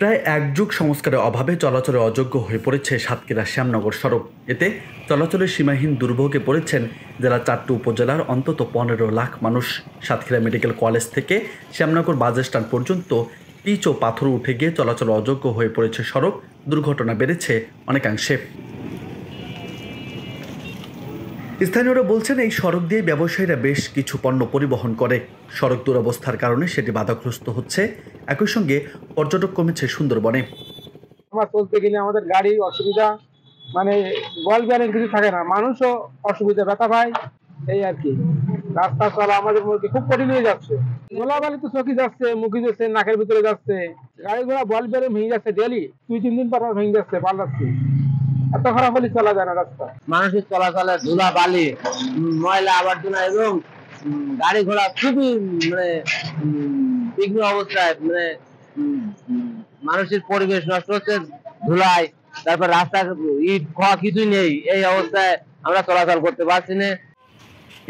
প্রায় এক যুগ সংস্কারের অভাবে চলাচলে অযোগ্য হয়ে পড়েছে সাতক্ষীরা শ্যামনগর সড়ক। এতে চলাচলের সীমাহীন দুর্ভোগে পড়েছেন জেলার ৪টি উপজেলার অন্তত ১৫ লাখ মানুষ। সাতক্ষীরা মেডিকেল কলেজ থেকে শ্যামনগর বাস স্ট্যান্ড পর্যন্ত পিচ ও পাথর উঠে গিয়ে চলাচল অযোগ্য হয়ে পড়েছে সড়ক। দুর্ঘটনা বেড়েছে অনেকাংশে। স্থানীয়রা বলছেন, এই সড়ক দিয়ে ব্যবসায়ীরা বেশ কিছু পণ্য পরিবহন করে। সড়ক দুরবস্থার কারণে সেটি বাধাগ্রস্ত হচ্ছে। একই সঙ্গে পর্যটক কমেছে সুন্দরবনে। আমরা চলতে গেলে আমাদের গাড়ি অসুবিধা, মানে বল ব্যালেন্স কিছু থাকে না, মানুষও অসুবিধা, ব্যথা পায়, এই আর কি। রাস্তা চলা আমাদের মধ্যে খুব কঠিন হয়ে যাচ্ছে। গোলাবালি তো চকি যাচ্ছে, মুখি যাচ্ছে, নাকের ভিতরে যাচ্ছে, গাড়ি ঘোড়া বল ব্যালেন্স ভেঙে যাচ্ছে, ডেলি 2-3 দিন পর ভেঙে যাচ্ছে, পাল্টাচ্ছি। এত খারাপ হলে চলা যায় না রাস্তা। মানুষের চলাচলে ধুলা বালি ময়লা আবর্জনা এবং গাড়ি ঘোড়া খুবই বিঘ্ন অবস্থায়, মানুষের পরিবেশ নষ্ট হচ্ছে ধুলায়। তারপর রাস্তার ইট খোয়া কিছুই নেই, এই অবস্থায় আমরা চলাচল করতে পারছি না।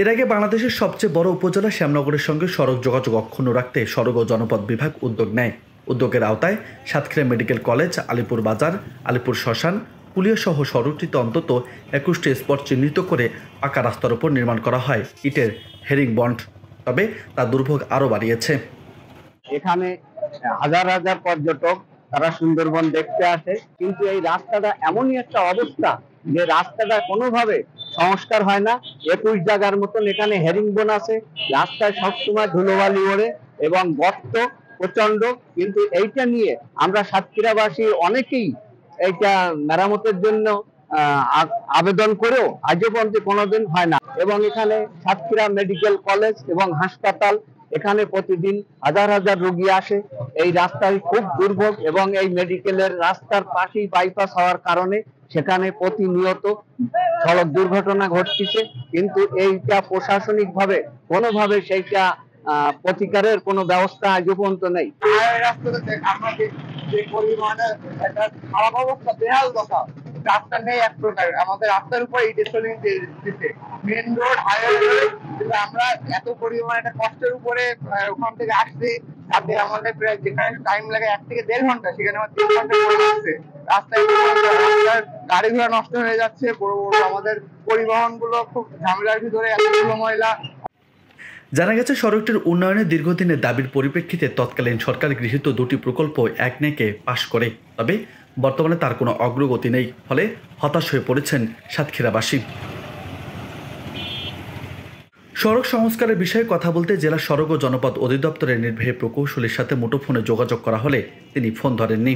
এর আগে বাংলাদেশের সবচেয়ে বড় উপজেলা শ্যামনগরের সঙ্গে সড়ক যোগাযোগ অক্ষুণ্ণ রাখতে সড়ক ও জনপথ বিভাগ উদ্যোগ নেয়। উদ্যোগের আওতায় সাতক্ষীরা মেডিকেল কলেজ, আলিপুর বাজার, আলিপুর শ্মশান, কুলিয়া সহ সড়কটিতে অন্তত ২১টি স্পট চিহ্নিত করে পাকা রাস্তার উপর নির্মাণ করা হয় ইটের হেরিং বন্ড। তবে তা দুর্ভোগ আরও বাড়িয়েছে। এখানে হাজার হাজার পর্যটক তারা সুন্দরবন দেখতে আসে, কিন্তু এই রাস্তাটা এমনই একটা অবস্থা যে রাস্তাটা কোনোভাবে সংস্কার হয় না। ২১ জায়গার মতন এখানে হেরিং বোন আছে, রাস্তায় সবসময় ধুলোবালি ওড়ে এবং গর্ত প্রচন্ড। কিন্তু এইটা নিয়ে আমরা সাতক্ষীরাবাসী অনেকেই এইটা মেরামতের জন্য আবেদন করেও আজও পর্যন্ত কোনোদিন হয় না। এবং এখানে সাতক্ষীরা মেডিকেল কলেজ এবং হাসপাতাল, এখানে প্রতিদিন হাজার হাজার রোগী আসে। এই রাস্তায় খুব দুর্ভোগ এবং এই মেডিকেলের রাস্তার পাশেই বাইপাস হওয়ার কারণে সেখানে প্রতিনিয়ত সড়ক দুর্ঘটনা ঘটছে। কিন্তু এইটা প্রশাসনিকভাবে কোনোভাবে সেইটা প্রতিকারের কোনো ব্যবস্থা আজও পর্যন্ত নেই। খারাপ অবস্থা, বেহাল দশা, রাস্তা নেই এক প্রকার। আমাদের রাস্তার উপর ইটেশনিং দিতে মেন রোড, হাইওয়ে, কিন্তু আমরা এত পরিমাণ একটা কষ্টের উপরে ওখান থেকে আসছি, তাতে আমাদের প্রায় যেখানে টাইম লাগে ১ থেকে ১.৫ ঘন্টা, সেখানে আমার ৩ ঘন্টা পড়ে যাচ্ছে। রাস্তায় গাড়ি ঘোড়া নষ্ট হয়ে যাচ্ছে, বড় বড় আমাদের পরিবহন গুলো খুব ঝামেলার ভিতরে, এতগুলো ময়লা। জানা গেছে, সড়কটির উন্নয়নে দীর্ঘদিনের দাবির পরিপ্রেক্ষিতে তৎকালীন সরকার গৃহীত ২টি প্রকল্প একনেকে পাশ করে। তবে বর্তমানে তার কোনো অগ্রগতি নেই, ফলে হতাশ হয়ে পড়েছেন সাতক্ষীরাবাসী। সড়ক সংস্কারের বিষয়ে কথা বলতে জেলা সড়ক ও জনপথ অধিদপ্তরের নির্বাহী প্রকৌশলীর সাথে মুঠোফোনে যোগাযোগ করা হলে তিনি ফোন ধরেননি।